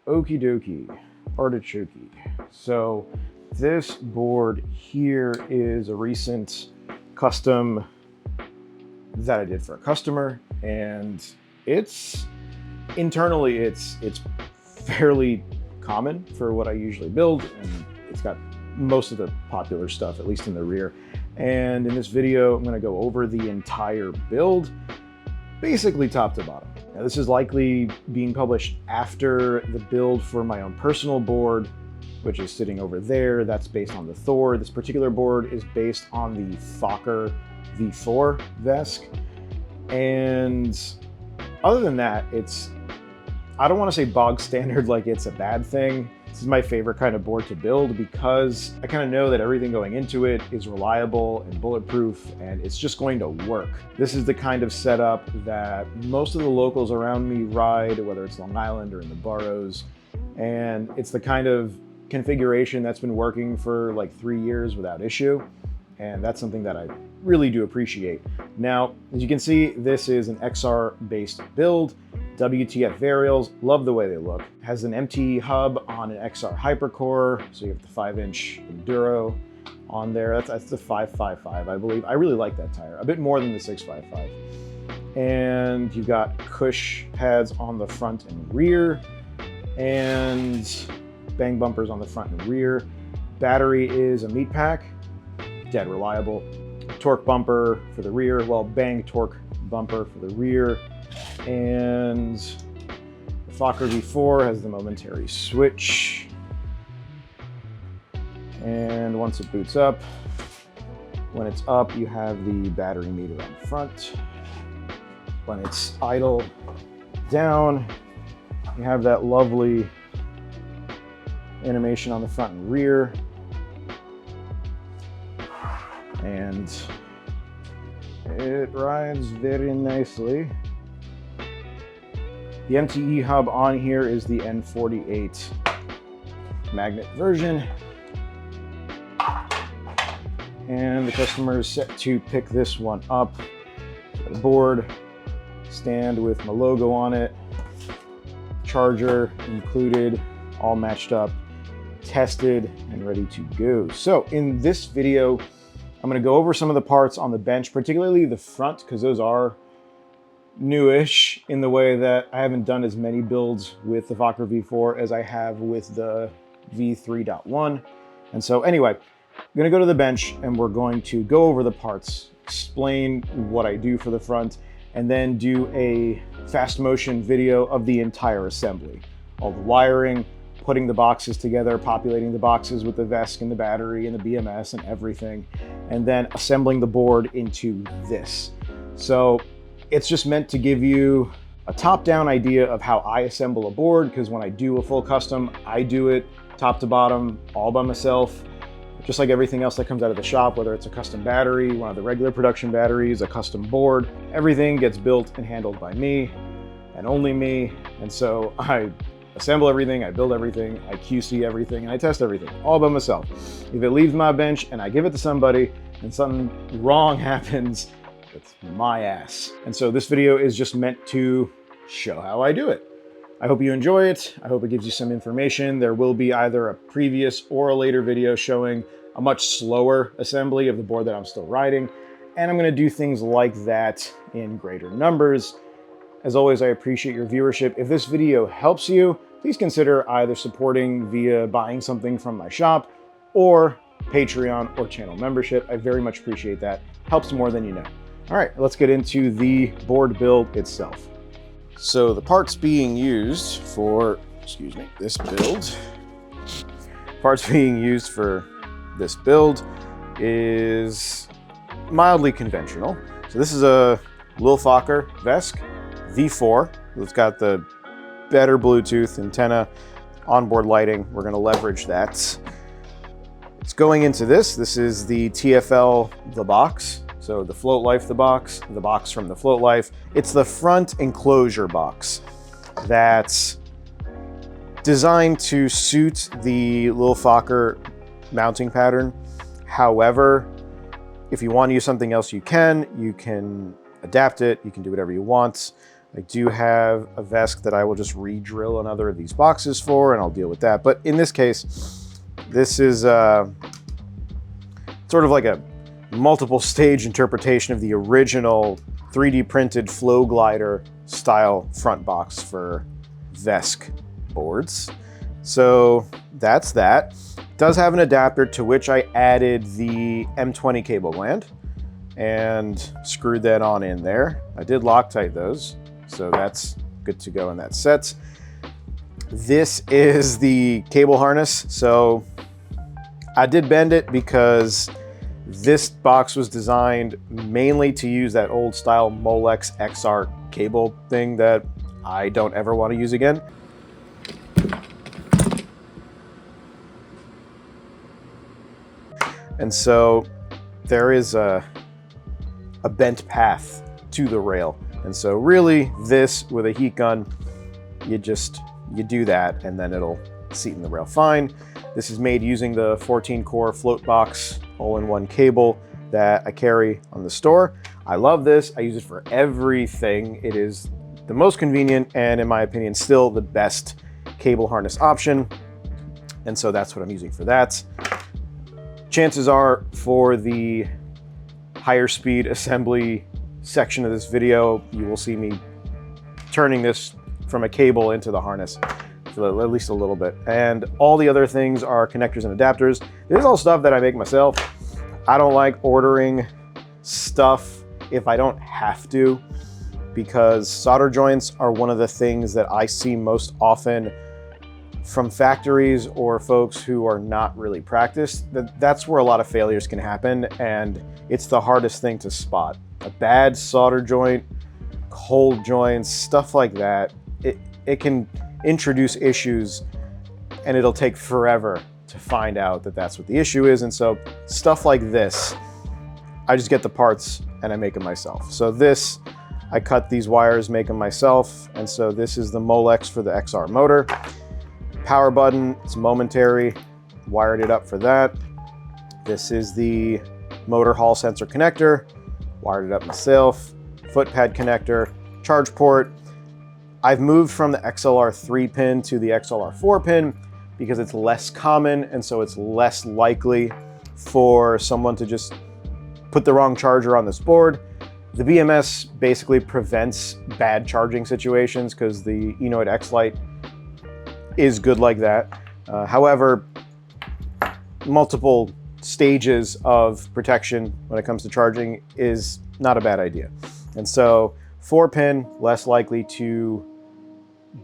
Okie dokie, artichoke. So this board here is a recent custom that I did for a customer, and internally it's fairly common for what I usually build, and it's got most of the popular stuff, at least in the rear. And in this video, I'm going to go over the entire build, basically top to bottom. Now, this is likely being published after the build for my own personal board, which is sitting over there. That's based on the Thor. This particular board is based on the FOCer V4 VESC. And other than that, I don't want to say bog standard like it's a bad thing. This is my favorite kind of board to build because I kind of know that everything going into it is reliable and bulletproof, and it's just going to work. This is the kind of setup that most of the locals around me ride, whether it's Long Island or in the boroughs, and it's the kind of configuration that's been working for like 3 years without issue, and that's something that I really do appreciate. Now, as you can see, this is an XR-based build. WTF Varials, love the way they look. Has an MT hub on an XR Hypercore, so you have the 5-inch Enduro on there. That's the 555, I believe. I really like that tire, a bit more than the 655. And you've got Kush pads on the front and rear, and bang bumpers on the front and rear. Battery is a meat pack, dead reliable. Torque bumper for the rear, well, bang torque bumper for the rear. And the FOCer V4 has the momentary switch. And once it boots up, when it's up, you have the battery meter on the front. When it's idle down, you have that lovely animation on the front and rear. And it rides very nicely. The MTE hub on here is the N48 magnet version. And the customer is set to pick this one up. Got a board, stand with my logo on it, charger included, all matched up, tested, and ready to go. So in this video, I'm gonna go over some of the parts on the bench, particularly the front, because those are newish in the way that I haven't done as many builds with the FOCer V4 as I have with the V3.1. And so anyway, I'm gonna go to the bench and we're going to go over the parts, explain what I do for the front, and then do a fast motion video of the entire assembly. All the wiring, putting the boxes together, populating the boxes with the VESC and the battery and the BMS and everything, and then assembling the board into this. So it's just meant to give you a top-down idea of how I assemble a board, because when I do a full custom, I do it top to bottom, all by myself, just like everything else that comes out of the shop, whether it's a custom battery, one of the regular production batteries, a custom board, everything gets built and handled by me and only me. And so I assemble everything, I build everything, I QC everything, and I test everything all by myself. If it leaves my bench and I give it to somebody and something wrong happens, it's my ass. And so this video is just meant to show how I do it. I hope you enjoy it. I hope it gives you some information. There will be either a previous or a later video showing a much slower assembly of the board that I'm still riding. And I'm gonna do things like that in greater numbers. As always, I appreciate your viewership. If this video helps you, please consider either supporting via buying something from my shop or Patreon or channel membership. I very much appreciate that. Helps more than you know. All right, let's get into the board build itself. So the parts being used for, this build, is mildly conventional. So this is a Little FOCer VESC V4. It's got the better Bluetooth antenna, onboard lighting. We're gonna leverage that. It's going into this. This is the TFL The Box. So the Float Life The Box, the box from the Float Life. It's the front enclosure box that's designed to suit the Little FOCer mounting pattern. However, if you want to use something else, you can adapt it. You can do whatever you want. I do have a VESC that I will just re-drill another of these boxes for, and I'll deal with that. But in this case, this is sort of like a multiple stage interpretation of the original 3D printed flow glider style front box for VESC boards. So that's that. It does have an adapter to which I added the M20 cable gland and screwed that on in there. I did Loctite those, so that's good to go in that set. This is the cable harness. So I did bend it because this box was designed mainly to use that old style Molex XR cable thing that I don't ever want to use again. And so there is a bent path to the rail. And so really this with a heat gun, you do that and then it'll seat in the rail fine. This is made using the 14 core float box all-in-one cable that I carry on the store. I love this. I use it for everything. It is the most convenient and, in my opinion, still the best cable harness option. And so that's what I'm using for that. Chances are for the higher speed assembly section of this video, you will see me turning this from a cable into the harness for at least a little bit. And all the other things are connectors and adapters. This is all stuff that I make myself. I don't like ordering stuff if I don't have to, because solder joints are one of the things that I see most often from factories or folks who are not really practiced. That's where a lot of failures can happen, and it's the hardest thing to spot. A bad solder joint, cold joints, stuff like that, it can introduce issues, and it'll take forever to find out that that's what the issue is. And so stuff like this, I just get the parts and I make them myself. So this, I cut these wires, make them myself. And so this is the Molex for the XR motor. Power button, it's momentary, wired it up for that. This is the motor hall sensor connector, wired it up myself. Foot pad connector, charge port. I've moved from the XLR 3 pin to the XLR 4 pin because it's less common, and so it's less likely for someone to just put the wrong charger on this board. The BMS basically prevents bad charging situations because the Enoid X-Lite is good like that. However, multiple stages of protection when it comes to charging is not a bad idea. And so 4 pin, less likely to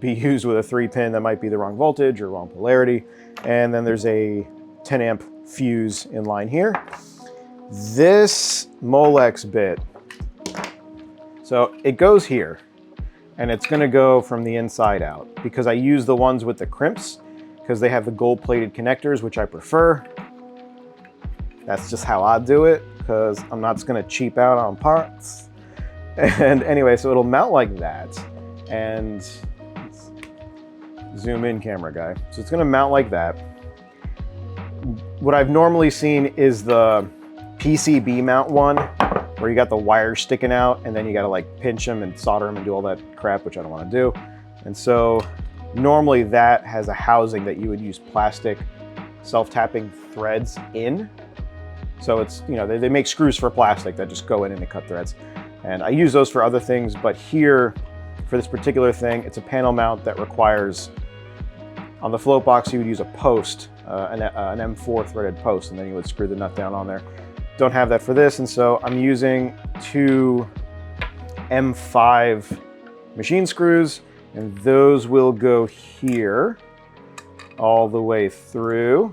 be used with a 3 pin that might be the wrong voltage or wrong polarity. And then there's a 10 amp fuse in line here. This Molex bit, so it goes here and it's gonna go from the inside out because I use the ones with the crimps because they have the gold plated connectors, which I prefer. That's just how I do it because I'm not just gonna cheap out on parts. And anyway, so it'll mount like that, and zoom in camera guy. So it's gonna mount like that. What I've normally seen is the PCB mount one, where you got the wires sticking out and then you gotta like pinch them and solder them and do all that crap, which I don't wanna do. And so normally that has a housing that you would use plastic self-tapping threads in. So it's, you know, they make screws for plastic that just go in and they cut threads. And I use those for other things, but here, for this particular thing, it's a panel mount that requires, on the float box, you would use a post, an M4 threaded post, and then you would screw the nut down on there. Don't have that for this, and so I'm using 2 M5 machine screws, and those will go here all the way through.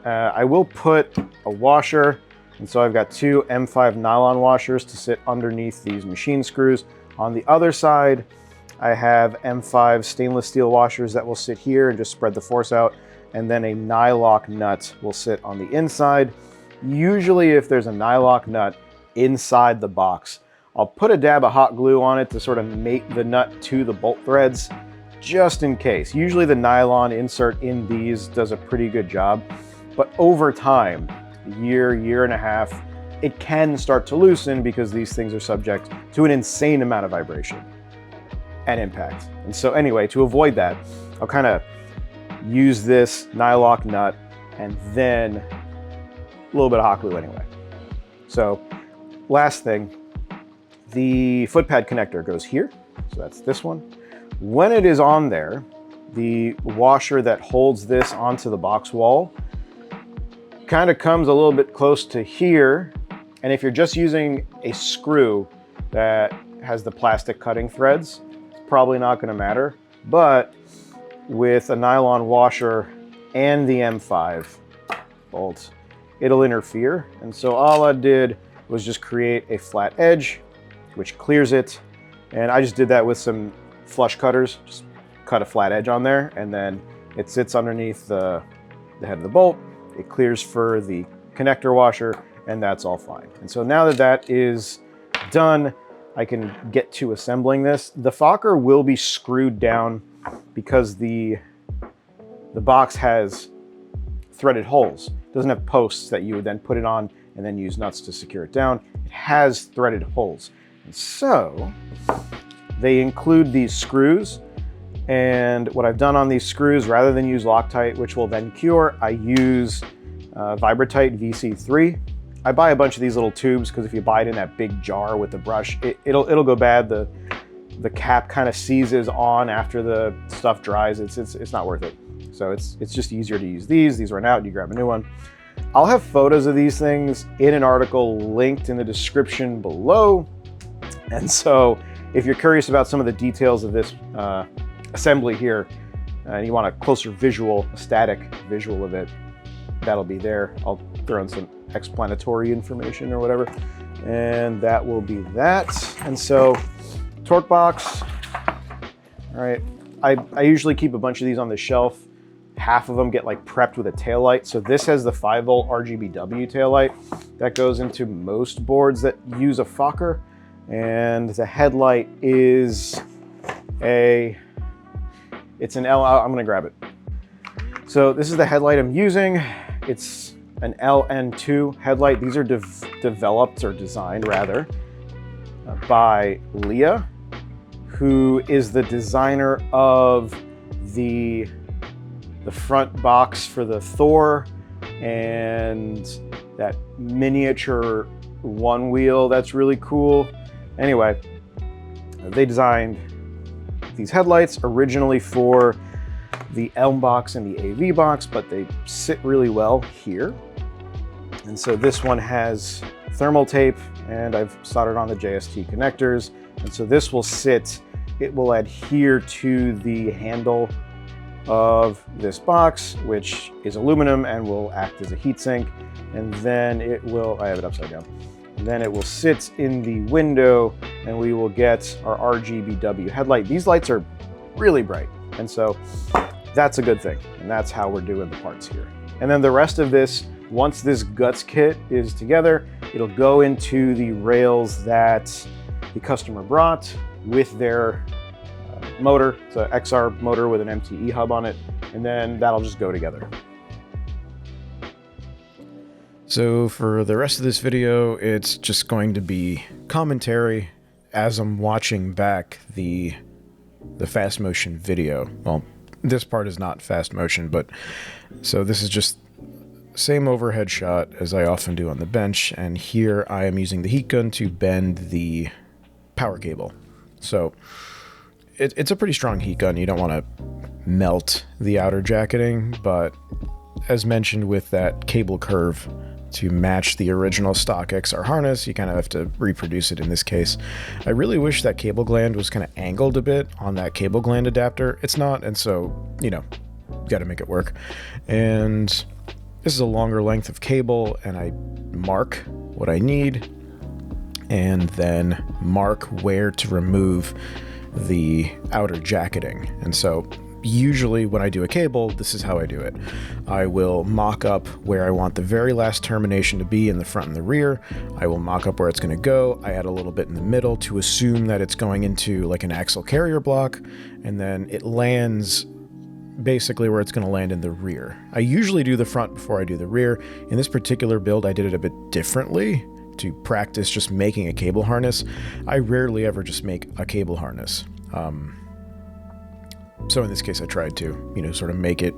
I will put a washer, and so I've got 2 M5 nylon washers to sit underneath these machine screws. On the other side, I have M5 stainless steel washers that will sit here and just spread the force out, and then a nylock nut will sit on the inside. Usually if there's a nylock nut inside the box, I'll put a dab of hot glue on it to sort of mate the nut to the bolt threads, just in case. Usually the nylon insert in these does a pretty good job, but over time, a year, year and a half, it can start to loosen because these things are subject to an insane amount of vibration. and impact. And so anyway, to avoid that, I'll kind of use this nylock nut and then a little bit of hot glue anyway. So last thing, the foot pad connector goes here. So that's this one. When it is on there, the washer that holds this onto the box wall kind of comes a little bit close to here. And if you're just using a screw that has the plastic cutting threads, it's probably not going to matter. But with a nylon washer and the M5 bolts, it'll interfere. And so all I did was just create a flat edge, which clears it. And I just did that with some flush cutters, just cut a flat edge on there, and then it sits underneath the head of the bolt. It clears for the connector washer, and that's all fine. And so now that that is done, I can get to assembling this. The FOCer will be screwed down because the box has threaded holes. It doesn't have posts that you would then put it on and then use nuts to secure it down. It has threaded holes. And so they include these screws. And what I've done on these screws, rather than use Loctite, which will then cure, I use Vibratite VC3. I buy a bunch of these little tubes because if you buy it in that big jar with the brush, it'll go bad. The cap kind of seizes on after the stuff dries. It's not worth it. So it's just easier to use these. These run out, you grab a new one. I'll have photos of these things in an article linked in the description below. And so if you're curious about some of the details of this assembly here, and you want a closer visual, a static visual of it, that'll be there. I'll throw in some explanatory information or whatever, and that will be that. And so torque box, all right, I usually keep a bunch of these on the shelf. Half of them get like prepped with a taillight. So this has the 5-volt RGBW taillight that goes into most boards that use a FOCer, and the headlight is it's an L. I'm gonna grab it. So this is the headlight I'm using. It's an LN2 headlight. These are developed, or designed rather, by Leah, who is the designer of the front box for the Thor and that miniature Onewheel that's really cool. Anyway, they designed these headlights originally for the Elm box and the AV box, but they sit really well here. And so this one has thermal tape, and I've soldered on the JST connectors. And so this will sit, it will adhere to the handle of this box, which is aluminum and will act as a heatsink. And then it will, I have it upside down. And then it will sit in the window, and we will get our RGBW headlight. These lights are really bright, and so that's a good thing. And that's how we're doing the parts here. And then the rest of this, once this guts kit is together, it'll go into the rails that the customer brought with their motor. It's an XR motor with an MTE hub on it, and then that'll just go together. So for the rest of this video, it's just going to be commentary as I'm watching back the fast motion video. Well, this part is not fast motion, but so this is just same overhead shot as I often do on the bench, and here I am using the heat gun to bend the power cable. So it's a pretty strong heat gun. You don't want to melt the outer jacketing, but as mentioned with that cable curve, to match the original stock XR harness, you kind of have to reproduce it in this case. I really wish that cable gland was kind of angled a bit on that cable gland adapter. It's not, and so, you know, got to make it work. And this is a longer length of cable, and I mark what I need and then mark where to remove the outer jacketing. And so usually when I do a cable, this is how I do it. I will mock up where I want the very last termination to be in the front and the rear. I will mock up where it's going to go. I add a little bit in the middle to assume that it's going into like an axle carrier block, and then it lands basically where it's going to land in the rear. I usually do the front before I do the rear. In this particular build, I did it a bit differently to practice just making a cable harness. I rarely ever just make a cable harness. So in this case, I tried to, sort of make it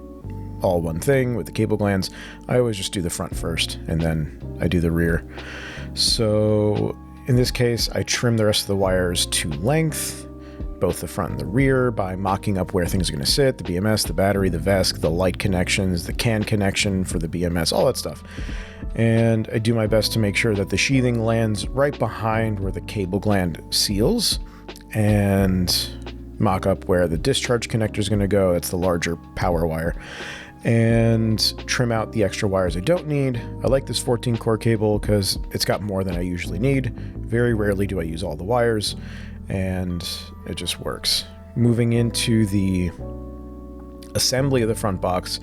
all one thing with the cable glands. I always just do the front first, and then I do the rear. So in this case, I trim the rest of the wires to length, both the front and the rear, by mocking up where things are going to sit, the BMS, the battery, the VESC, the light connections, the CAN connection for the BMS, all that stuff. And I do my best to make sure that the sheathing lands right behind where the cable gland seals, and mock up where the discharge connector is going to go. That's the larger power wire. And trim out the extra wires I don't need. I like this 14 core cable because it's got more than I usually need. Very rarely do I use all the wires, and it just works. Moving into the assembly of the front box,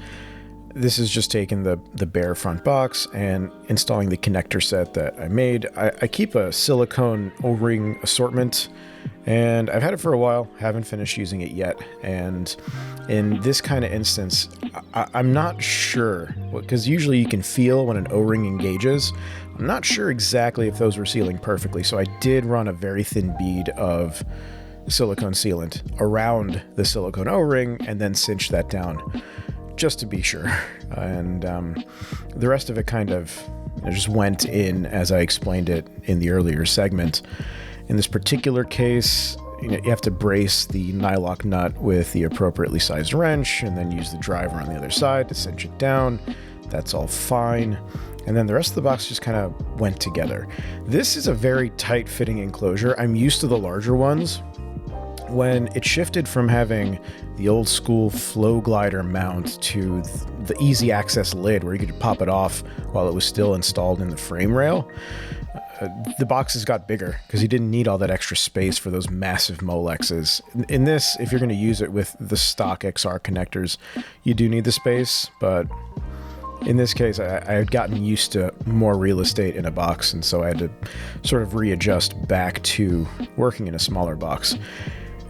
this is just taking the bare front box and installing the connector set that I made. I keep a silicone O-ring assortment, and I've had it for a while, haven't finished using it yet. And in this kind of instance, I'm not sure, because usually you can feel when an O-ring engages. I'm not sure exactly if those were sealing perfectly, so I did run a very thin bead of silicone sealant around the silicone O-ring and then cinch that down just to be sure. And the rest of it kind of just went in as I explained it in the earlier segment. In this particular case, you have to brace the nylock nut with the appropriately sized wrench and then use the driver on the other side to cinch it down. That's all fine. And then the rest of the box just kind of went together. This is a very tight fitting enclosure. I'm used to the larger ones. When it shifted from having the old school flow glider mount to the easy access lid where you could pop it off while it was still installed in the frame rail, the boxes got bigger because you didn't need all that extra space for those massive Molexes. In this, if you're going to use it with the stock XR connectors, you do need the space, but in this case, I had gotten used to more real estate in a box, and so I had to sort of readjust back to working in a smaller box.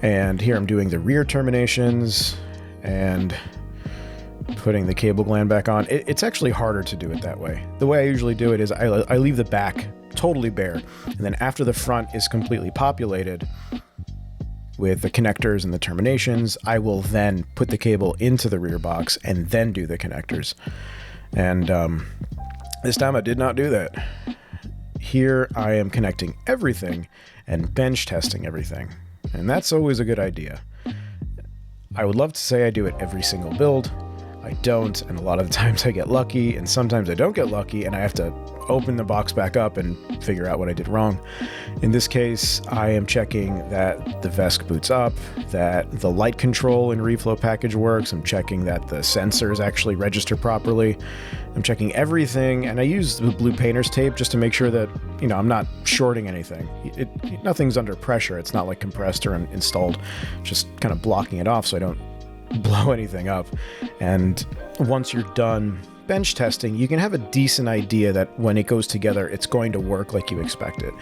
And here I'm doing the rear terminations and putting the cable gland back on. It's actually harder to do it that way. The way I usually do it is I leave the back totally bare, and then after the front is completely populated with the connectors and the terminations, I will then put the cable into the rear box and then do the connectors. And this time I did not do that. Here I am connecting everything and bench testing everything. And that's always a good idea. I would love to say I do it every single build. I don't, and a lot of the times I get lucky, and sometimes I don't get lucky, and I have to open the box back up and figure out what I did wrong. In this case, I am checking that the VESC boots up, that the light control and reflow package works. I'm checking that the sensors actually register properly. I'm checking everything, and I use the blue painter's tape just to make sure that, I'm not shorting anything. Nothing's under pressure. It's not like compressed or installed, just kind of blocking it off so I don't blow anything up. And once you're done bench testing, you can have a decent idea that when it goes together, it's going to work like you expect it.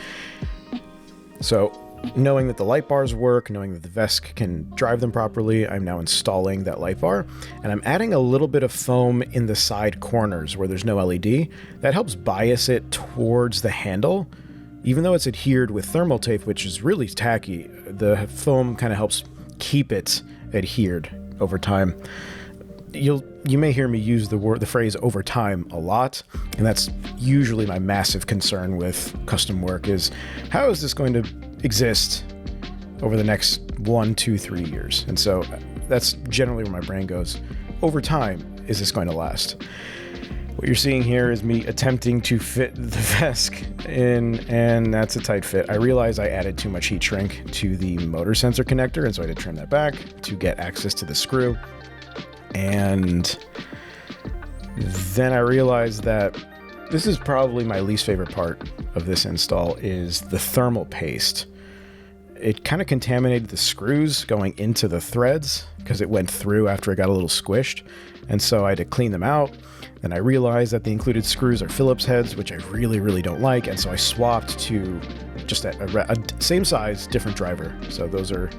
So knowing that the light bars work, knowing that the VESC can drive them properly, I'm now installing that light bar, and I'm adding a little bit of foam in the side corners where there's no LED. That helps bias it towards the handle. Even though it's adhered with thermal tape, which is really tacky, the foam kind of helps keep it adhered over time. You may hear me use the phrase over time a lot, and that's usually my massive concern with custom work is how is this going to exist over the next 1, 2, 3 years? And so that's generally where my brain goes. Over time, is this going to last? What you're seeing here is me attempting to fit the VESC in, and that's a tight fit. I realized I added too much heat shrink to the motor sensor connector, and so I had to trim that back to get access to the screw. And then I realized that this is probably my least favorite part of this install is the thermal paste. It kind of contaminated the screws going into the threads because it went through after it got a little squished. And so I had to clean them out. Then I realized that the included screws are Phillips heads, which I really, really don't like. And so I swapped to just a same size, different driver. So those are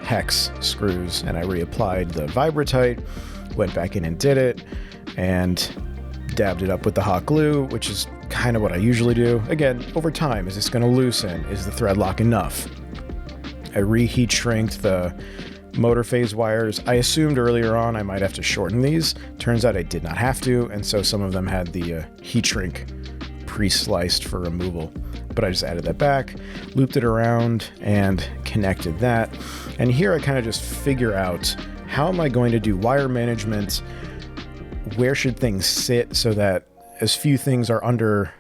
hex screws, and I reapplied the Vibratite, went back in and did it, and dabbed it up with the hot glue, which is kind of what I usually do. Again, over time, is this going to loosen? Is the thread lock enough? I reheat shrinked the motor phase wires. I assumed earlier on I might have to shorten these. Turns out I did not have to, and so some of them had the heat shrink pre-sliced for removal. But I just added that back, looped it around, and connected that. And here I kind of just figure out, how am I going to do wire management? Where should things sit so that as few things are under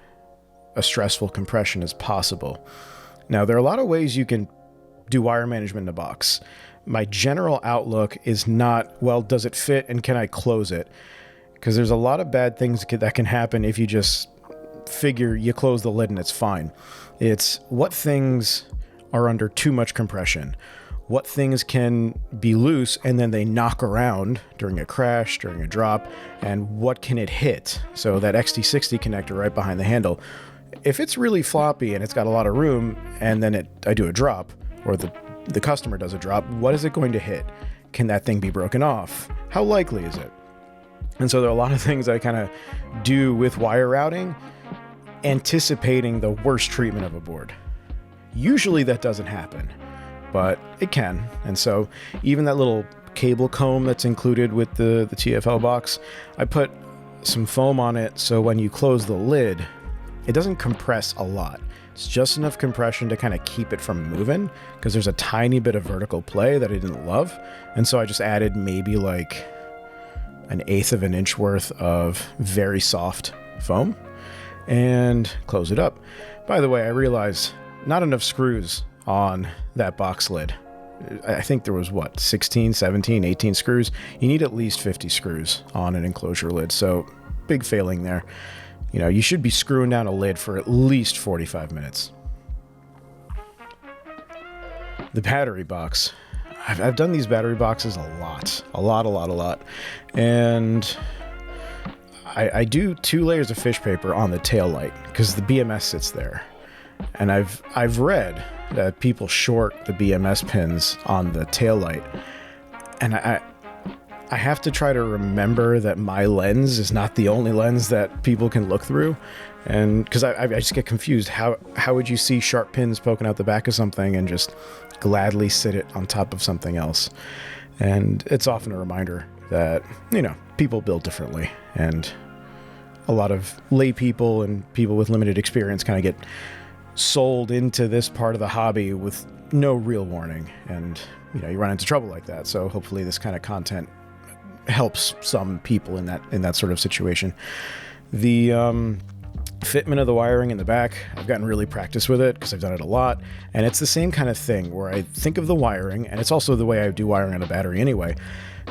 a stressful compression as possible? Now, there are a lot of ways you can do wire management in a box. My general outlook is not, well, does it fit and can I close it? Because there's a lot of bad things that can happen if you just figure you close the lid and it's fine. It's what things are under too much compression, what things can be loose and then they knock around during a crash, during a drop, and what can it hit? So that XT60 connector right behind the handle, if it's really floppy and it's got a lot of room and then I do a drop, or the customer does a drop, what is it going to hit? Can that thing be broken off? How likely is it? And so there are a lot of things I kind of do with wire routing, anticipating the worst treatment of a board. Usually that doesn't happen, but it can. And so even that little cable comb that's included with the TFL box, I put some foam on it so when you close the lid, it doesn't compress a lot. It's just enough compression to kind of keep it from moving, because there's a tiny bit of vertical play that I didn't love. And so I just added maybe like 1/8 of an inch worth of very soft foam and close it up. By the way, I realized not enough screws on that box lid. I think there was 16, 17, 18 screws. You need at least 50 screws on an enclosure lid. So big failing there. You know, you should be screwing down a lid for at least 45 minutes. The battery box. I've done these battery boxes a lot. And I do 2 layers of fish paper on the tail light because the BMS sits there. And I've read that people short the BMS pins on the tail light. And I have to try to remember that my lens is not the only lens that people can look through. And because I just get confused. How would you see sharp pins poking out the back of something and just gladly sit it on top of something else? And it's often a reminder that, you know, people build differently, and a lot of lay people and people with limited experience kind of get sold into this part of the hobby with no real warning, and you know, you run into trouble like that. So hopefully this kind of content helps some people in that sort of situation. The fitment of the wiring in the back, I've gotten really practiced with it because I've done it a lot, and it's the same kind of thing where I think of the wiring, and it's also the way I do wiring on a battery anyway.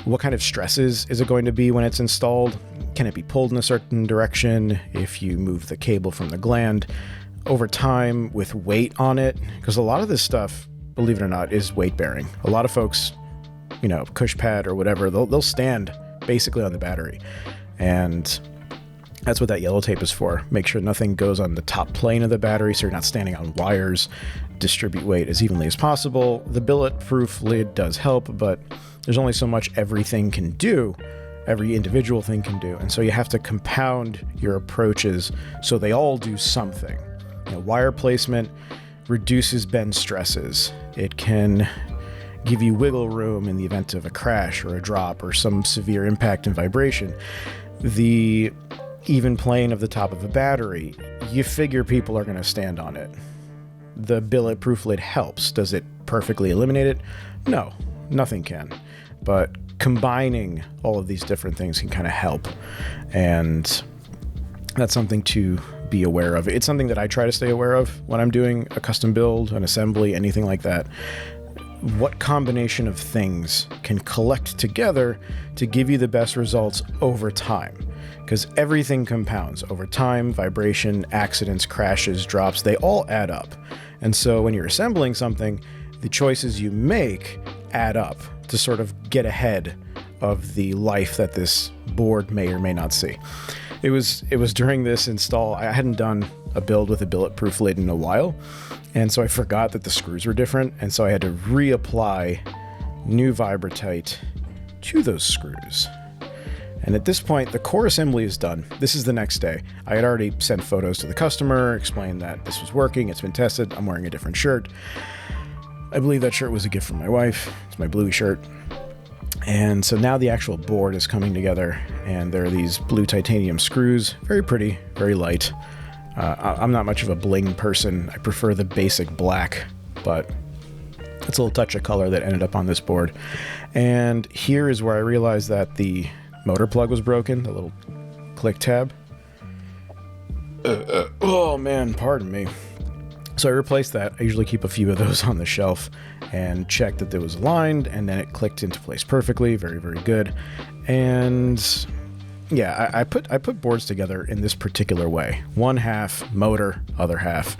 What kind of stresses is it going to be when it's installed? Can it be pulled in a certain direction if you move the cable from the gland? Over time, with weight on it, because a lot of this stuff, believe it or not, is weight bearing. A lot of folks, you know, Kush Pad or whatever, they'll stand basically on the battery, and that's what that yellow tape is for. Make sure nothing goes on the top plane of the battery so you're not standing on wires. Distribute weight as evenly as possible. The billet-proof lid does help, but there's only so much everything can do, every individual thing can do, and so you have to compound your approaches so they all do something. You know, wire placement reduces bend stresses. It can give you wiggle room in the event of a crash or a drop or some severe impact and vibration. The even plane of the top of a battery, you figure people are going to stand on it. The billet-proof lid helps. Does it perfectly eliminate it? No, nothing can. But combining all of these different things can kind of help. And that's something to be aware of. It's something that I try to stay aware of when I'm doing a custom build, an assembly, anything like that. What combination of things can collect together to give you the best results over time? Because everything compounds over time. Vibration, accidents, crashes, drops, they all add up. And so when you're assembling something, the choices you make add up to sort of get ahead of the life that this board may or may not see. It was during this install, I hadn't done a build with a billet-proof lid in a while, and so I forgot that the screws were different, and so I had to reapply new Vibratite to those screws. And at this point, the core assembly is done. This is the next day. I had already sent photos to the customer, explained that this was working, it's been tested, I'm wearing a different shirt. I believe that shirt was a gift from my wife. It's my Bluey shirt. And so now the actual board is coming together, and there are these blue titanium screws. Very pretty, very light. I'm not much of a bling person. I prefer the basic black, but it's a little touch of color that ended up on this board. And here is where I realized that the motor plug was broken, the little click tab. Oh man, pardon me. So I replaced that. I usually keep a few of those on the shelf and check that it was aligned, and then it clicked into place perfectly. Very, very good. And yeah, I put boards together in this particular way. One half motor, other half,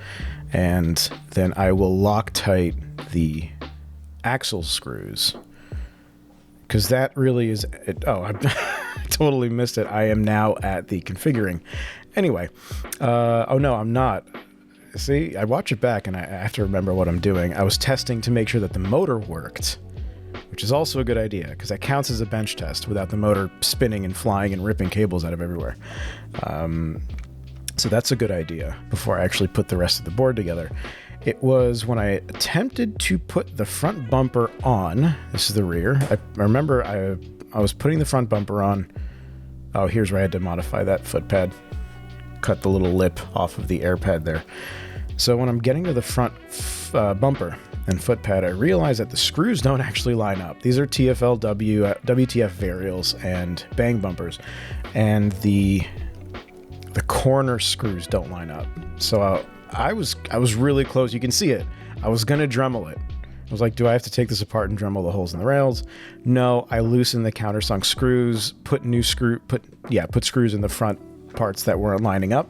and then I will Loctite the axle screws, because that really is it. Oh, I totally missed it. I am now at the configuring. Anyway, oh no, I'm not. See, I watch it back and I have to remember what I'm doing. I was testing to make sure that the motor worked, which is also a good idea because that counts as a bench test without the motor spinning and flying and ripping cables out of everywhere. So that's a good idea before I actually put the rest of the board together. It was when I attempted to put the front bumper on. This is the rear. I remember I was putting the front bumper on. Oh, here's where I had to modify that foot pad. Cut the little lip off of the air pad there. So when I'm getting to the front bumper and foot pad, I realize that the screws don't actually line up. These are TFL WTF Varials and bang bumpers, and the corner screws don't line up. So I was really close. You can see it. I was gonna Dremel it. I was like, do I have to take this apart and Dremel the holes in the rails? No, I loosened the countersunk screws, put screws in the front parts that weren't lining up.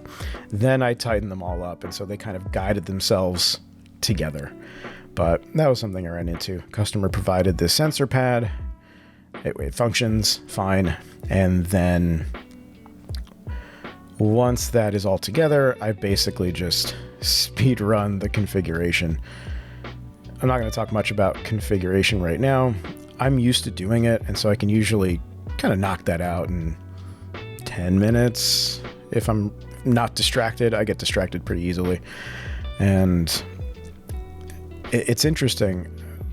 Then I tightened them all up, and so they kind of guided themselves together. But that was something I ran into. Customer provided this sensor pad. It functions fine. And then once that is all together, I basically just speed run the configuration. I'm not going to talk much about configuration right now. I'm used to doing it, and so I can usually kind of knock that out in 10 minutes. If I'm not distracted, I get distracted pretty easily. And it's interesting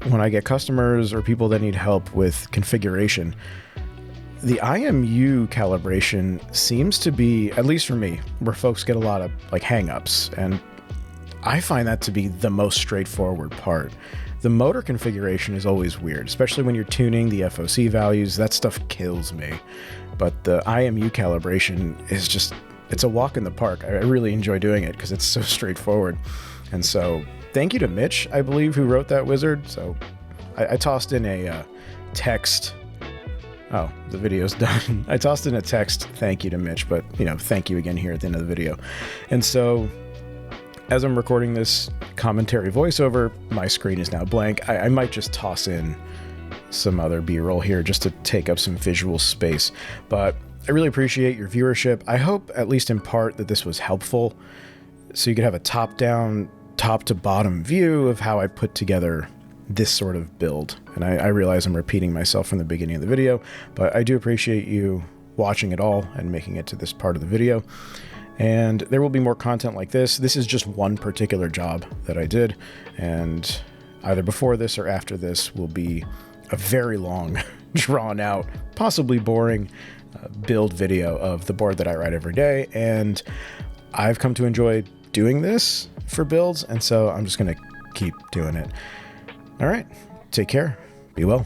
when I get customers or people that need help with configuration. The IMU calibration seems to be, at least for me, where folks get a lot of like hang-ups, and I find that to be the most straightforward part. The motor configuration is always weird, especially when you're tuning the FOC values. That stuff kills me. But the IMU calibration is just, it's a walk in the park. I really enjoy doing it because it's so straightforward. And so thank you to Mitch, I believe, who wrote that wizard. So I tossed in a text. Oh, the video's done. I tossed in a text, thank you to Mitch, but thank you again here at the end of the video. And so as I'm recording this commentary voiceover, my screen is now blank. I might just toss in some other B-roll here just to take up some visual space. But I really appreciate your viewership. I hope, at least in part, that this was helpful so you could have a top-down, top-to-bottom view of how I put together this sort of build. And I realize I'm repeating myself from the beginning of the video, but I do appreciate you watching it all and making it to this part of the video. And there will be more content like this. This is just one particular job that I did, and either before this or after this will be a very long, drawn out, possibly boring build video of the board that I ride every day. And I've come to enjoy doing this for builds, and so I'm just going to keep doing it. All right, take care, be well.